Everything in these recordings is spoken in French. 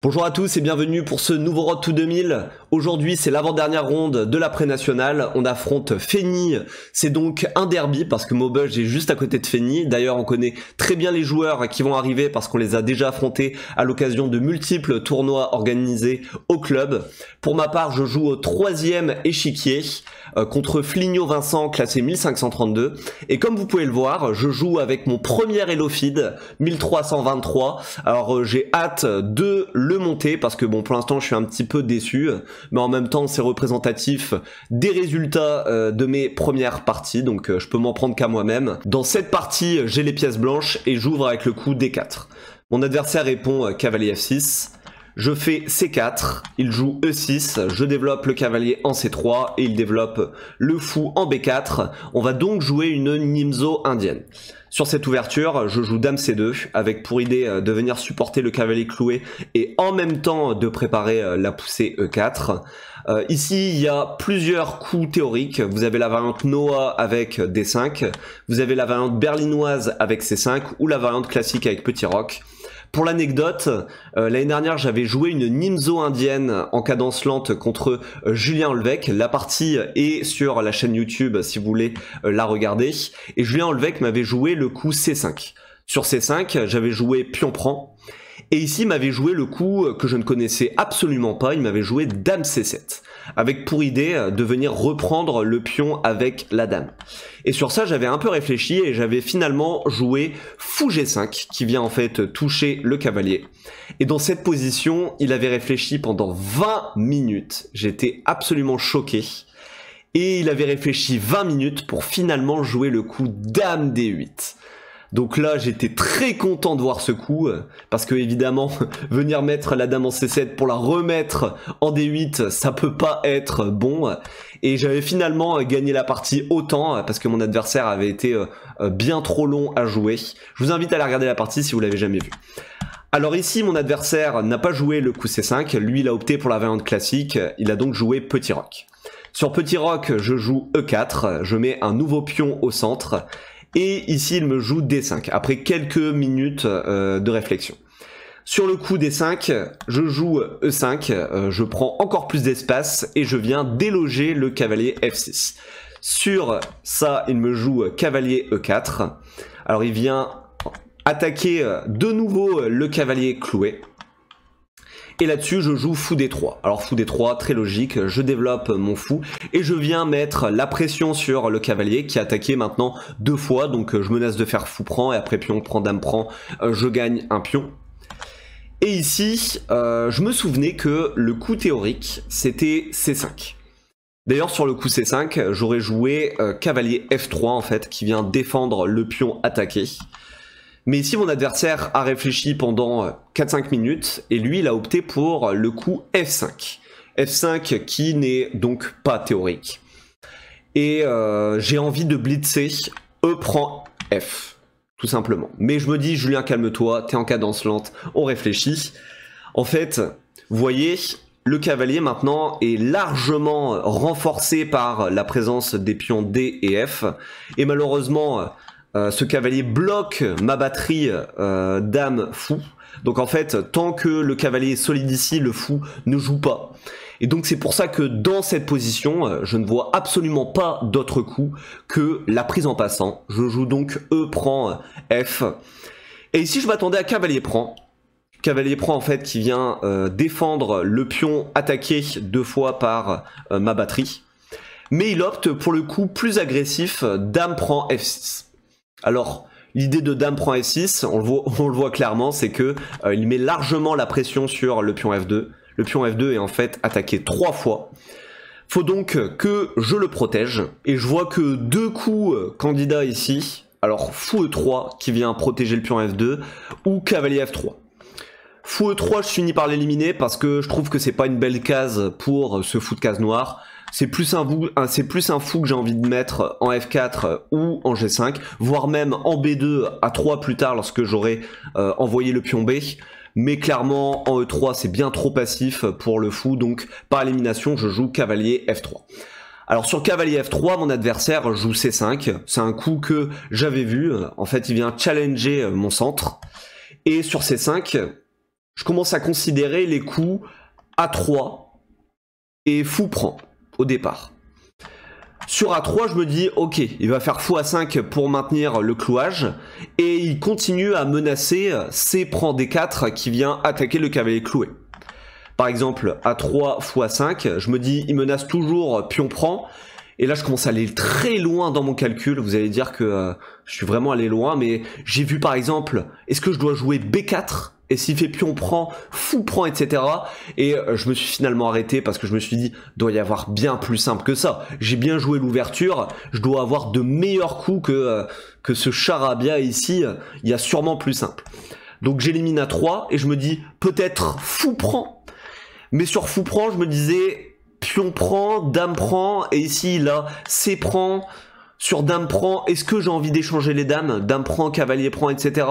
Bonjour à tous et bienvenue pour ce nouveau Road to 2000. Aujourd'hui c'est l'avant-dernière ronde de la pré-nationale, on affronte Feni, c'est donc un derby parce que Maubeuge est juste à côté de Feni. D'ailleurs on connaît très bien les joueurs qui vont arriver parce qu'on les a déjà affrontés à l'occasion de multiples tournois organisés au club. Pour ma part je joue au 3e échiquier contre Fligno Vincent classé 1532 et comme vous pouvez le voir je joue avec mon premier Elo Feed 1323. Alors j'ai hâte de le monter parce que bon pour l'instant je suis un petit peu déçu mais en même temps c'est représentatif des résultats de mes premières parties donc je peux m'en prendre qu'à moi-même. Dans cette partie j'ai les pièces blanches et j'ouvre avec le coup D4. Mon adversaire répond cavalier F6. Je fais C4, il joue E6, je développe le cavalier en C3 et il développe le fou en B4. On va donc jouer une Nimzo indienne. Sur cette ouverture, je joue Dame C2 avec pour idée de venir supporter le cavalier cloué et en même temps de préparer la poussée E4. Ici, il y a plusieurs coups théoriques. Vous avez la variante Noah avec D5, vous avez la variante berlinoise avec C5 ou la variante classique avec Petit Roc. Pour l'anecdote, l'année dernière j'avais joué une Nimzo indienne en cadence lente contre Julien Olvec. La partie est sur la chaîne YouTube si vous voulez la regarder. Et Julien Olvec m'avait joué le coup C5. Sur C5, j'avais joué pion prend. Et ici, il m'avait joué le coup que je ne connaissais absolument pas, il m'avait joué Dame C7, avec pour idée de venir reprendre le pion avec la Dame. Et sur ça, j'avais un peu réfléchi et j'avais finalement joué Fou G5, qui vient en fait toucher le cavalier. Et dans cette position, il avait réfléchi pendant 20 minutes, j'étais absolument choqué. Et il avait réfléchi 20 minutes pour finalement jouer le coup Dame D8. Donc là j'étais très content de voir ce coup parce que évidemment venir mettre la dame en C7 pour la remettre en D8 ça peut pas être bon et j'avais finalement gagné la partie autant parce que mon adversaire avait été bien trop long à jouer. Je vous invite à aller regarder la partie si vous l'avez jamais vue. Alors ici mon adversaire n'a pas joué le coup C5, lui il a opté pour la variante classique, il a donc joué Petit Roc. Sur Petit Roc je joue E4, je mets un nouveau pion au centre. Et ici il me joue D5, après quelques minutes de réflexion. Sur le coup D5, je joue E5, je prends encore plus d'espace et je viens déloger le cavalier F6. Sur ça, il me joue cavalier E4. Alors il vient attaquer de nouveau le cavalier cloué. Et là-dessus, je joue fou D3. Alors fou D3, très logique, je développe mon fou et je viens mettre la pression sur le cavalier qui a attaqué maintenant 2 fois. Donc je menace de faire fou prend et après pion prend, dame prend, je gagne un pion. Et ici, je me souvenais que le coup théorique, c'était C5. D'ailleurs, sur le coup C5, j'aurais joué cavalier F3 en fait, qui vient défendre le pion attaqué. Mais ici, mon adversaire a réfléchi pendant 4-5 minutes et lui, il a opté pour le coup F5. F5 qui n'est donc pas théorique. Et j'ai envie de blitzer E prend F, tout simplement. Mais je me dis, Julien, calme-toi, t'es en cadence lente, on réfléchit. En fait, vous voyez, le cavalier maintenant est largement renforcé par la présence des pions D et F. Et malheureusement... ce cavalier bloque ma batterie dame fou. Donc en fait, tant que le cavalier est solide ici, le fou ne joue pas. Et donc c'est pour ça que dans cette position, je ne vois absolument pas d'autre coup que la prise en passant. Je joue donc E prend F. Et ici je m'attendais à cavalier prend. Cavalier prend en fait qui vient défendre le pion attaqué 2 fois par ma batterie. Mais il opte pour le coup plus agressif, dame prend F6. Alors, l'idée de dame prend F6, on le voit clairement, c'est que il met largement la pression sur le pion F2. Le pion F2 est en fait attaqué 3 fois. Faut donc que je le protège. Et je vois que 2 coups candidats ici. Alors, fou E3 qui vient protéger le pion F2 ou cavalier F3. Fou E3, je finis par l'éliminer parce que je trouve que c'est pas une belle case pour ce fou de case noire. C'est plus un fou que j'ai envie de mettre en F4 ou en G5, voire même en B2 à 3 plus tard lorsque j'aurai envoyé le pion B. Mais clairement, en E3, c'est bien trop passif pour le fou, donc par élimination, je joue cavalier F3. Alors sur cavalier F3, mon adversaire joue C5, c'est un coup que j'avais vu, en fait il vient challenger mon centre. Et sur C5, je commence à considérer les coups A3 et fou prend au départ. Sur A3, je me dis, ok, il va faire fou A5 pour maintenir le clouage, et il continue à menacer C prend D4 qui vient attaquer le cavalier cloué. Par exemple, A3 fou A5, je me dis, il menace toujours pion prend, et là je commence à aller très loin dans mon calcul, vous allez dire que je suis vraiment allé loin, mais j'ai vu par exemple, est-ce que je dois jouer B4 ? Et s'il fait pion prend, fou prend, etc. Et je me suis finalement arrêté parce que je me suis dit, doit y avoir bien plus simple que ça. J'ai bien joué l'ouverture, je dois avoir de meilleurs coups que ce charabia ici. Il y a sûrement plus simple. Donc j'élimine A3 et je me dis, peut-être fou prend. Mais sur fou prend, je me disais, pion prend, dame prend, et ici, là, C prend. Sur dame prend, est-ce que j'ai envie d'échanger les dames? Dame prend, cavalier prend, etc.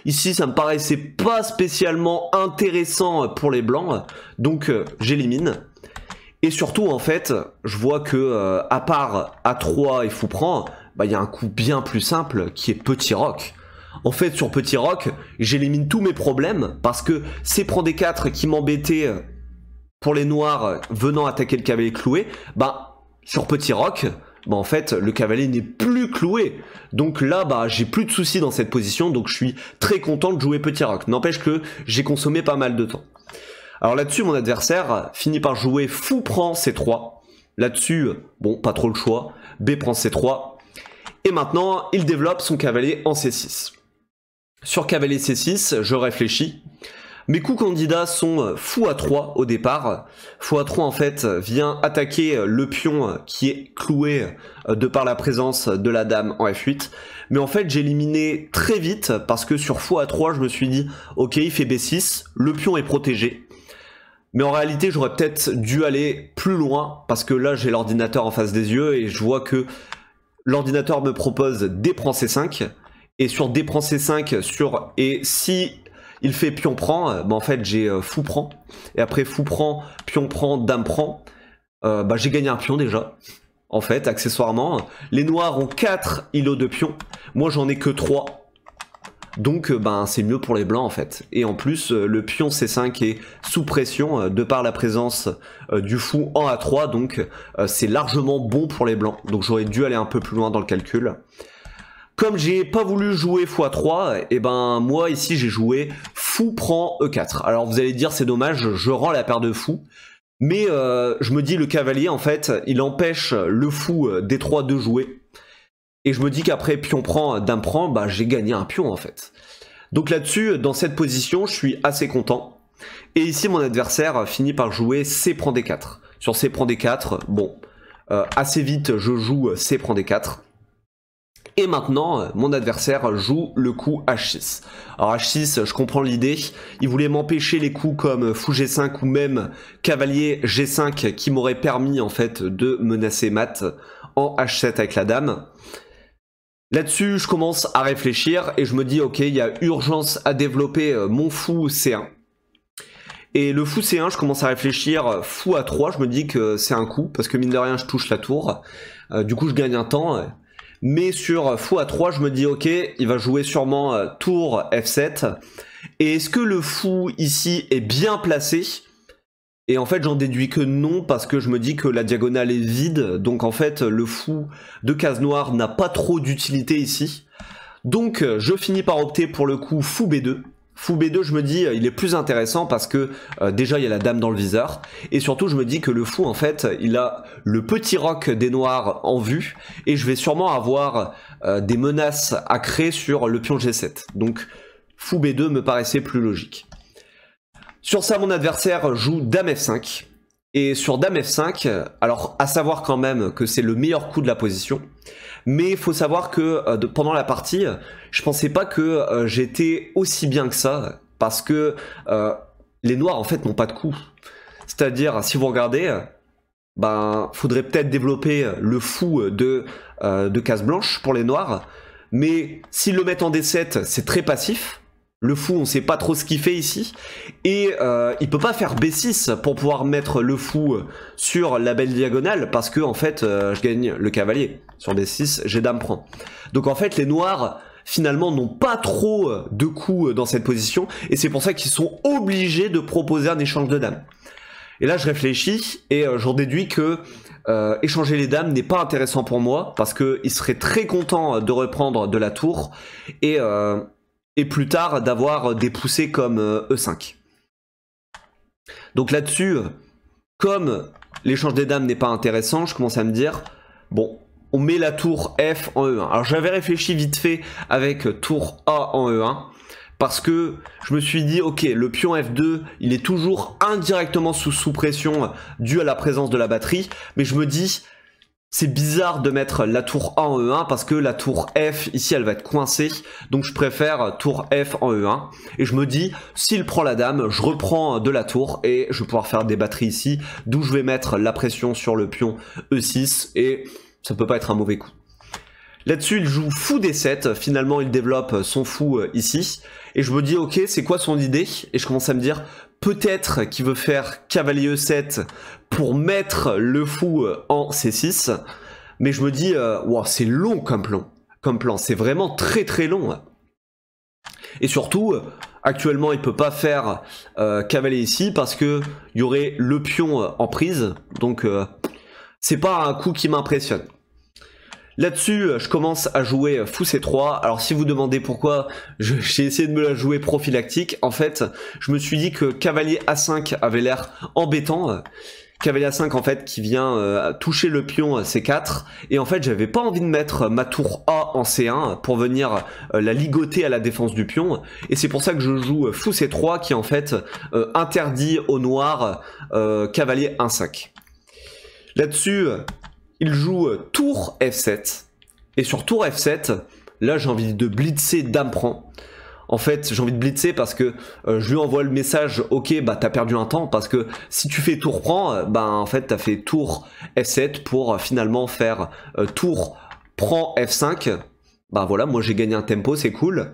Ici, ça me paraissait pas spécialement intéressant pour les blancs, donc j'élimine. Et surtout, en fait, je vois que, à part A3 et fou prend, bah, y a un coup bien plus simple qui est petit roc. En fait, sur petit roc, j'élimine tous mes problèmes, parce que C prend D4 qui m'embêtait pour les noirs venant attaquer le cavalier cloué, bah, sur petit roc, bah en fait le cavalier n'est plus cloué, donc là bah j'ai plus de soucis dans cette position, donc je suis très content de jouer petit roc. N'empêche que j'ai consommé pas mal de temps. Alors là-dessus mon adversaire finit par jouer fou prend C3, là-dessus bon pas trop le choix, B prend C3, et maintenant il développe son cavalier en C6. Sur cavalier C6 je réfléchis. Mes coups candidats sont fou A3 au départ. Fou A3 en fait vient attaquer le pion qui est cloué de par la présence de la dame en F8. Mais en fait j'ai éliminé très vite parce que sur fou A3 je me suis dit ok il fait B6, le pion est protégé. Mais en réalité j'aurais peut-être dû aller plus loin parce que là j'ai l'ordinateur en face des yeux et je vois que l'ordinateur me propose D prend C5. Et sur D prend C5 et si il fait pion prend, bah en fait j'ai fou prend, et après fou prend, pion prend, dame prend, bah j'ai gagné un pion déjà, en fait, accessoirement. Les noirs ont 4 îlots de pions, moi j'en ai que 3, donc ben c'est mieux pour les blancs en fait. Et en plus, le pion C5 est sous pression, de par la présence du fou en A3, donc c'est largement bon pour les blancs, donc j'aurais dû aller un peu plus loin dans le calcul. Comme j'ai pas voulu jouer x3, et ben moi ici j'ai joué fou prend E4. Alors vous allez dire c'est dommage, je rends la paire de fous. Mais je me dis le cavalier en fait, il empêche le fou D3 de jouer. Et je me dis qu'après pion prend, dame prend, bah j'ai gagné un pion en fait. Donc là-dessus, dans cette position, je suis assez content. Et ici mon adversaire finit par jouer C prend D4. Sur C prend D4, bon, assez vite je joue C prend D4. Et maintenant, mon adversaire joue le coup H6. Alors H6, je comprends l'idée. Il voulait m'empêcher les coups comme fou G5 ou même cavalier G5 qui m'aurait permis en fait de menacer mat en H7 avec la dame. Là-dessus, je commence à réfléchir et je me dis ok, il y a urgence à développer mon fou C1. Et le fou C1, je commence à réfléchir fou A3, je me dis que c'est un coup parce que mine de rien, je touche la tour. Du coup, je gagne un temps. Mais sur fou A3, je me dis ok, il va jouer sûrement tour F7. Et est-ce que le fou ici est bien placé? Et en fait j'en déduis que non, parce que je me dis que la diagonale est vide. Donc en fait le fou de case noire n'a pas trop d'utilité ici. Donc je finis par opter pour le coup fou B2. Fou B2, je me dis, il est plus intéressant parce que déjà il y a la dame dans le viseur. Et surtout je me dis que le fou en fait, il a le petit roc des noirs en vue. Et je vais sûrement avoir des menaces à créer sur le pion G7. Donc fou B2 me paraissait plus logique. Sur ça mon adversaire joue dame F5. Et sur dame F5, alors à savoir quand même que c'est le meilleur coup de la position. Mais il faut savoir que pendant la partie, je pensais pas que j'étais aussi bien que ça, parce que les noirs en fait n'ont pas de coup. C'est-à-dire, si vous regardez, ben faudrait peut-être développer le fou de case blanche pour les noirs, mais s'ils le mettent en D7, c'est très passif. Le fou, on sait pas trop ce qu'il fait ici, et il peut pas faire B6 pour pouvoir mettre le fou sur la belle diagonale, parce que en fait, je gagne le cavalier. Sur B6, j'ai dame prend. Donc en fait, les noirs, finalement n'ont pas trop de coups dans cette position, et c'est pour ça qu'ils sont obligés de proposer un échange de dames. Et là je réfléchis, et j'en déduis que échanger les dames n'est pas intéressant pour moi, parce qu'il serait très content de reprendre de la tour, et plus tard d'avoir des poussées comme E5. Donc là-dessus, comme l'échange des dames n'est pas intéressant, je commence à me dire, bon, on met la tour F en E1. Alors j'avais réfléchi vite fait avec tour A en E1, parce que je me suis dit, ok, le pion F2, il est toujours indirectement sous pression dû à la présence de la batterie, mais je me dis, c'est bizarre de mettre la tour A en E1 parce que la tour F, ici, elle va être coincée, donc je préfère tour F en E1, et je me dis, s'il prend la dame, je reprends de la tour, et je vais pouvoir faire des batteries ici, d'où je vais mettre la pression sur le pion E6, et ça peut pas être un mauvais coup. Là-dessus, il joue fou D7, finalement il développe son fou ici, et je me dis ok, c'est quoi son idée? Et je commence à me dire, peut-être qu'il veut faire cavalier E7 pour mettre le fou en C6, mais je me dis, wow, c'est long comme plan, c'est vraiment très très long. Et surtout, actuellement il peut pas faire cavalier ici, parce que il y aurait le pion en prise, donc c'est pas un coup qui m'impressionne. Là-dessus, je commence à jouer fou C3. Alors si vous demandez pourquoi j'ai essayé de me la jouer prophylactique, en fait, je me suis dit que cavalier A5 avait l'air embêtant. Cavalier A5 en fait qui vient toucher le pion C4. Et en fait, j'avais pas envie de mettre ma tour A en C1 pour venir la ligoter à la défense du pion. Et c'est pour ça que je joue fou C3 qui en fait interdit au noir cavalier 1-5. Là-dessus, il joue tour F7, et sur tour F7, là j'ai envie de blitzer dame prend. En fait, j'ai envie de blitzer parce que je lui envoie le message, ok, bah t'as perdu un temps, parce que si tu fais tour prend, bah en fait t'as fait tour F7 pour finalement faire tour prend F5. Bah voilà, moi j'ai gagné un tempo, c'est cool.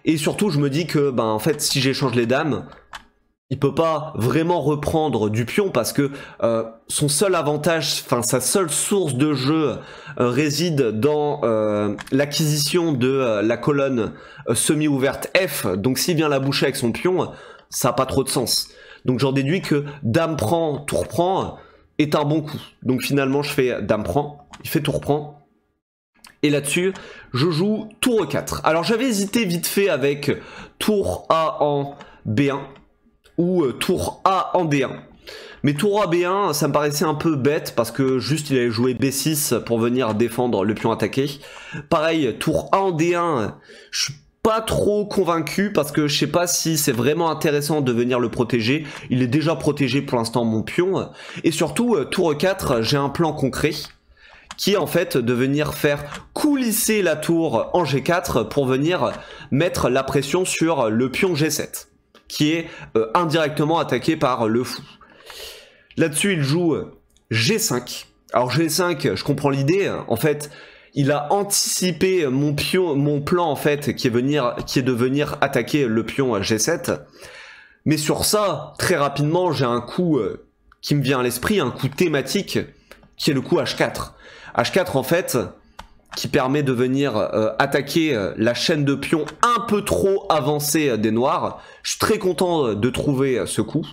Et surtout, je me dis que bah en fait, si j'échange les dames, il peut pas vraiment reprendre du pion parce que son seul avantage, enfin sa seule source de jeu réside dans l'acquisition de la colonne semi-ouverte F. Donc s'il vient la boucher avec son pion, ça n'a pas trop de sens. Donc j'en déduis que dame prend, tour prend est un bon coup. Donc finalement je fais dame prend, il fait tour prend. Et là-dessus, je joue tour E4. Alors j'avais hésité vite fait avec tour A en B1. Ou tour A en D1. Mais tour A B1, ça me paraissait un peu bête parce que juste il allait jouer B6 pour venir défendre le pion attaqué. Pareil, tour A en D1, je suis pas trop convaincu parce que je sais pas si c'est vraiment intéressant de venir le protéger. Il est déjà protégé pour l'instant mon pion. Et surtout, tour E4, j'ai un plan concret qui est en fait de venir faire coulisser la tour en G4 pour venir mettre la pression sur le pion G7. Qui est indirectement attaqué par le fou. Là-dessus, il joue G5. Alors G5, je comprends l'idée. En fait, il a anticipé mon plan en fait, qui est de venir attaquer le pion G7. Mais sur ça, très rapidement, j'ai un coup qui me vient à l'esprit, un coup thématique, qui est le coup H4. H4, en fait, qui permet de venir attaquer la chaîne de pions un peu trop avancée des noirs. Je suis très content de trouver ce coup.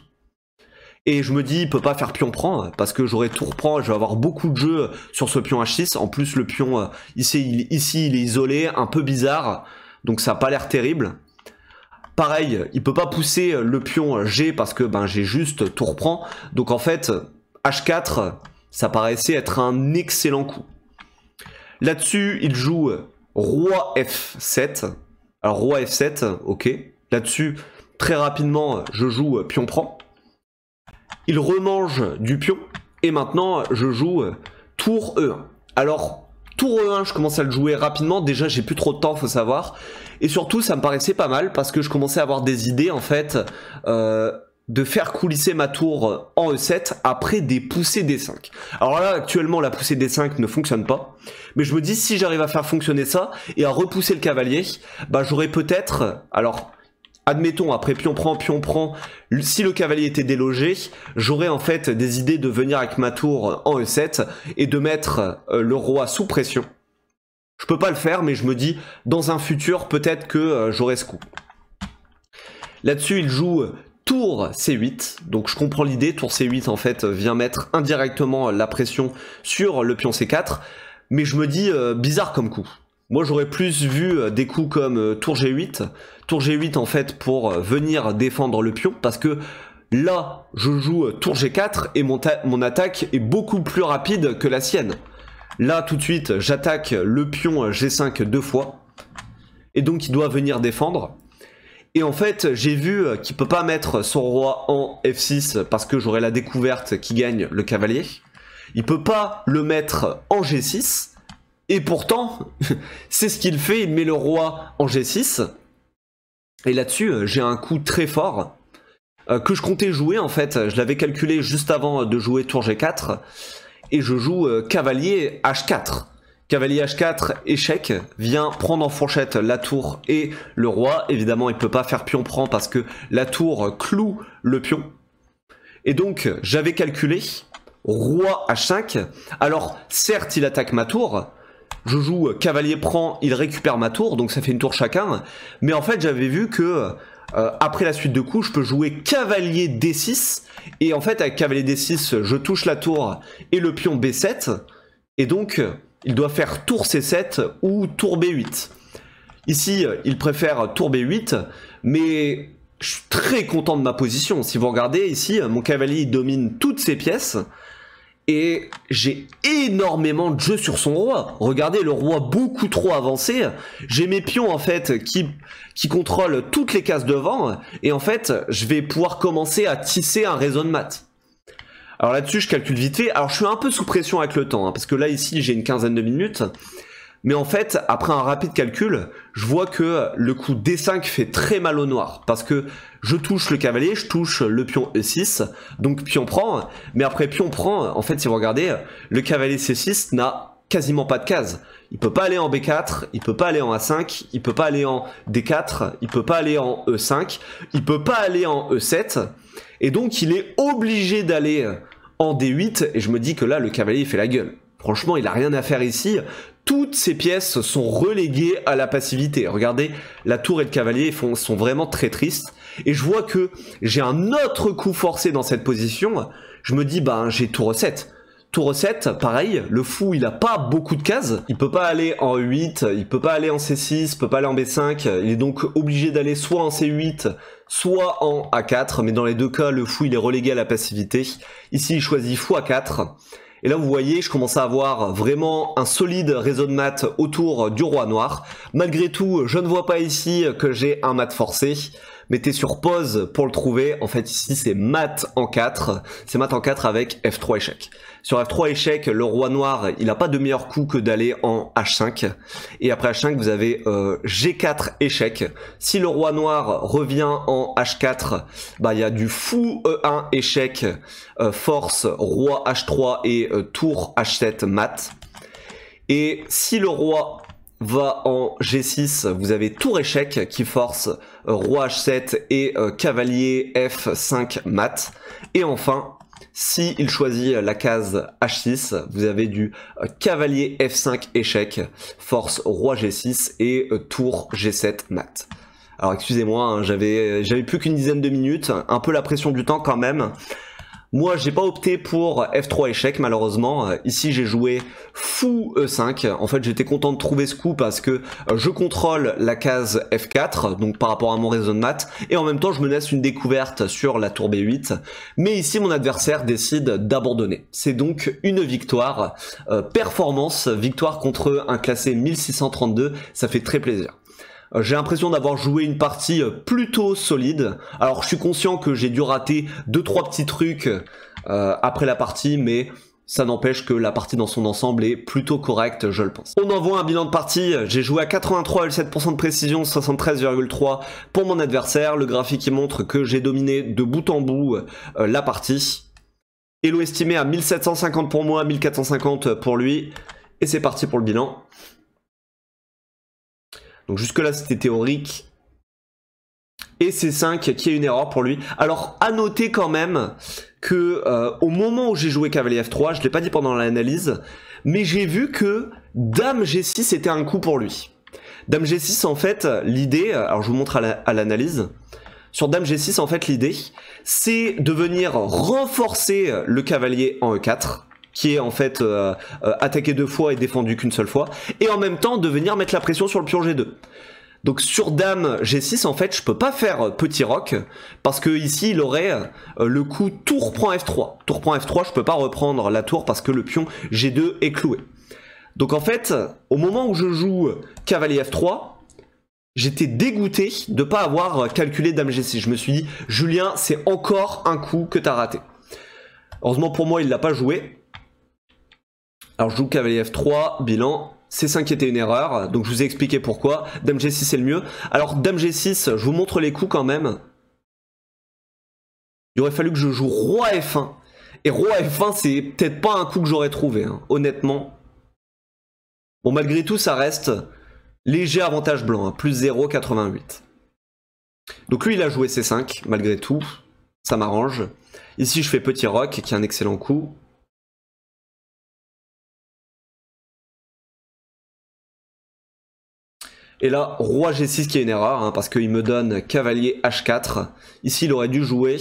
Et je me dis, il peut pas faire pion prend, parce que j'aurai tour prend, je vais avoir beaucoup de jeux sur ce pion H6. En plus, le pion, ici, il est isolé, un peu bizarre, donc ça n'a pas l'air terrible. Pareil, il peut pas pousser le pion G, parce que ben, j'ai juste tour prend. Donc en fait, H4, ça paraissait être un excellent coup. Là-dessus, il joue roi F7. Alors roi F7, ok. Là-dessus, très rapidement, je joue pion prend. Il remange du pion. Et maintenant, je joue tour E1. Alors, tour E1, je commence à le jouer rapidement. Déjà, j'ai plus trop de temps, faut savoir. Et surtout, ça me paraissait pas mal parce que je commençais à avoir des idées, en fait, de faire coulisser ma tour en E7 après des poussées D5. Alors là, actuellement, la poussée D5 ne fonctionne pas. Mais je me dis, si j'arrive à faire fonctionner ça et à repousser le cavalier, bah j'aurais peut-être... Alors, admettons, après pion prend, si le cavalier était délogé, j'aurais en fait des idées de venir avec ma tour en E7 et de mettre le roi sous pression. Je peux pas le faire, mais je me dis, dans un futur, peut-être que j'aurai ce coup. Là-dessus, il joue tour C8, donc je comprends l'idée, tour C8 en fait vient mettre indirectement la pression sur le pion C4, mais je me dis bizarre comme coup. Moi j'aurais plus vu des coups comme tour G8 en fait pour venir défendre le pion, parce que là je joue tour G4 et mon attaque est beaucoup plus rapide que la sienne. Là tout de suite j'attaque le pion G5 2 fois, et donc il doit venir défendre. Et en fait, j'ai vu qu'il peut pas mettre son roi en F6 parce que j'aurai la découverte qui gagne le cavalier. Il peut pas le mettre en G6. Et pourtant, c'est ce qu'il fait, il met le roi en G6. Et là-dessus, j'ai un coup très fort que je comptais jouer en fait. Je l'avais calculé juste avant de jouer tour G4. Et je joue cavalier H4. Cavalier H4, échec, vient prendre en fourchette la tour et le roi. Évidemment, il ne peut pas faire pion prend parce que la tour cloue le pion. Et donc, j'avais calculé roi H5. Alors, certes, il attaque ma tour. Je joue cavalier prend, il récupère ma tour, donc ça fait une tour chacun. Mais en fait, j'avais vu que après la suite de coups, je peux jouer cavalier D6. Et en fait, avec cavalier D6, je touche la tour et le pion B7. Et donc... il doit faire tour C7 ou tour B8. Ici, il préfère tour B8, mais je suis très content de ma position. Si vous regardez ici, mon cavalier domine toutes ses pièces et j'ai énormément de jeu sur son roi. Regardez, le roi beaucoup trop avancé. J'ai mes pions en fait qui contrôlent toutes les cases devant et en fait, je vais pouvoir commencer à tisser un réseau de maths. Alors là-dessus, je calcule vite fait. Alors je suis un peu sous pression avec le temps, hein, parce que là, ici, j'ai une quinzaine de minutes. Mais en fait, après un rapide calcul, je vois que le coup D5 fait très mal au noir. Parce que je touche le cavalier, je touche le pion E6, donc pion prend. Mais après pion prend, en fait, si vous regardez, le cavalier C6 n'a quasiment pas de case. Il peut pas aller en B4, il peut pas aller en A5, il peut pas aller en D4, il peut pas aller en E5, il peut pas aller en E7. Et donc il est obligé d'aller en D8 et je me dis que là le cavalier il fait la gueule. Franchement il a rien à faire ici. Toutes ces pièces sont reléguées à la passivité. Regardez, la tour et le cavalier sont vraiment très tristes. Et je vois que j'ai un autre coup forcé dans cette position. Je me dis ben j'ai tour E7. Tour E7, pareil, le fou il a pas beaucoup de cases, il peut pas aller en E8, il peut pas aller en C6, il peut pas aller en B5, il est donc obligé d'aller soit en C8, soit en A4, mais dans les deux cas, le fou il est relégué à la passivité. Ici il choisit fou A4, et là vous voyez, je commence à avoir vraiment un solide réseau de maths autour du roi noir. Malgré tout, je ne vois pas ici que j'ai un mat forcé. Mettez sur pause pour le trouver. En fait, ici, c'est mat en 4. C'est mat en 4 avec F3 échec. Sur F3 échec, le roi noir, il n'a pas de meilleur coup que d'aller en H5. Et après H5, vous avez G4 échec. Si le roi noir revient en H4, bah, il y a du fou E1 échec, force, roi H3 et tour H7 mat. Et si le roi va en G6, vous avez tour échec qui force roi H7 et cavalier F5 mat. Et enfin, si il choisit la case H6, vous avez du cavalier F5 échec, force roi G6 et tour G7 mat. Alors excusez-moi, hein, j'avais plus qu'une dizaine de minutes, un peu la pression du temps quand même. Moi, j'ai pas opté pour F3 échec, malheureusement. Ici, j'ai joué fou E5. En fait, j'étais content de trouver ce coup parce que je contrôle la case F4, donc par rapport à mon réseau de maths, et en même temps, je me laisse une découverte sur la tour B8. Mais ici, mon adversaire décide d'abandonner. C'est donc une victoire. Performance, victoire contre un classé 1632. Ça fait très plaisir. J'ai l'impression d'avoir joué une partie plutôt solide. Alors je suis conscient que j'ai dû rater 2-3 petits trucs après la partie, mais ça n'empêche que la partie dans son ensemble est plutôt correcte, je le pense. On envoie un bilan de partie. J'ai joué à 83,7% de précision, 73,3% pour mon adversaire. Le graphique il montre que j'ai dominé de bout en bout la partie. Elo estimé à 1750 pour moi, 1450 pour lui. Et c'est parti pour le bilan. Donc jusque là c'était théorique. Et C5 qui est une erreur pour lui. Alors à noter quand même que au moment où j'ai joué cavalier F3, je l'ai pas dit pendant l'analyse, mais j'ai vu que Dame G6 était un coup pour lui. Dame G6 en fait, l'idée, alors je vous montre à l'analyse, sur Dame G6 en fait l'idée, c'est de venir renforcer le cavalier en E4, qui est en fait attaqué 2 fois et défendu qu'une seule fois, et en même temps de venir mettre la pression sur le pion G2. Donc sur Dame G6, en fait, je peux pas faire petit roc, parce que ici, il aurait le coup tour prend F3. Tour prend F3, je peux pas reprendre la tour parce que le pion G2 est cloué. Donc en fait, au moment où je joue cavalier F3, j'étais dégoûté de pas avoir calculé Dame G6. Je me suis dit, Julien, c'est encore un coup que t'as raté. Heureusement pour moi, il l'a pas joué. Alors je joue cavalier F3, bilan... C5 était une erreur, donc je vous ai expliqué pourquoi. Dame G6 c'est le mieux. Alors Dame G6, je vous montre les coups quand même. Il aurait fallu que je joue Roi F1. Et Roi F1 c'est peut-être pas un coup que j'aurais trouvé, hein, honnêtement. Bon malgré tout ça reste léger avantage blanc, hein, plus 0,88. Donc lui il a joué C5, malgré tout. Ça m'arrange. Ici je fais petit roc, qui est un excellent coup. Et là, Roi G6 qui est une erreur, hein, parce qu'il me donne cavalier H4. Ici, il aurait dû jouer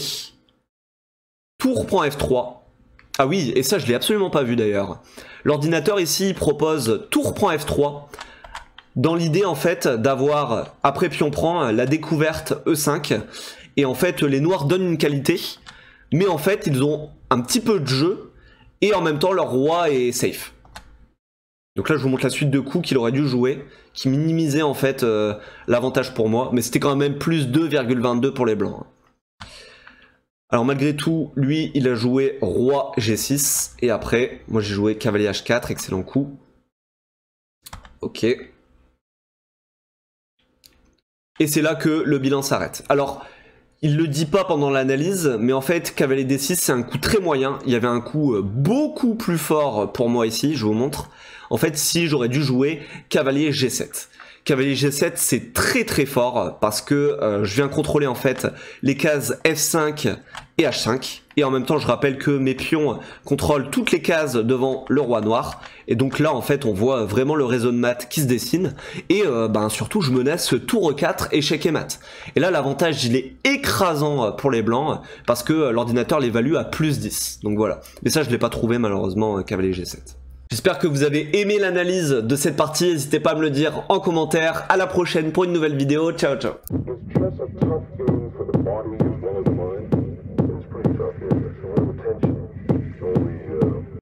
tour prend F3. Ah oui, et ça, je l'ai absolument pas vu d'ailleurs. L'ordinateur ici, il propose tour prend F3, dans l'idée en fait d'avoir, après pion prend, la découverte E5. Et en fait, les noirs donnent une qualité, mais en fait, ils ont un petit peu de jeu, et en même temps, leur roi est safe. Donc là je vous montre la suite de coups qu'il aurait dû jouer, qui minimisait en fait l'avantage pour moi, mais c'était quand même plus 2,22 pour les blancs. Alors malgré tout, lui il a joué Roi G6, et après, moi j'ai joué cavalier H4, excellent coup. Ok. Et c'est là que le bilan s'arrête. Alors, il le dit pas pendant l'analyse, mais en fait, cavalier D6, c'est un coup très moyen. Il y avait un coup beaucoup plus fort pour moi ici, je vous montre. En fait, si j'aurais dû jouer cavalier G7. Cavalier G7, c'est très très fort parce que je viens contrôler en fait les cases F5 et H5. Et en même temps, je rappelle que mes pions contrôlent toutes les cases devant le roi noir. Et donc là, en fait, on voit vraiment le réseau de mat qui se dessine. Et surtout, je menace tour 4, échec et mat. Et là, l'avantage, il est écrasant pour les blancs parce que l'ordinateur l'évalue à plus 10. Donc voilà. Mais ça, je ne l'ai pas trouvé malheureusement, cavalier G7. J'espère que vous avez aimé l'analyse de cette partie. N'hésitez pas à me le dire en commentaire. À la prochaine pour une nouvelle vidéo. Ciao, ciao.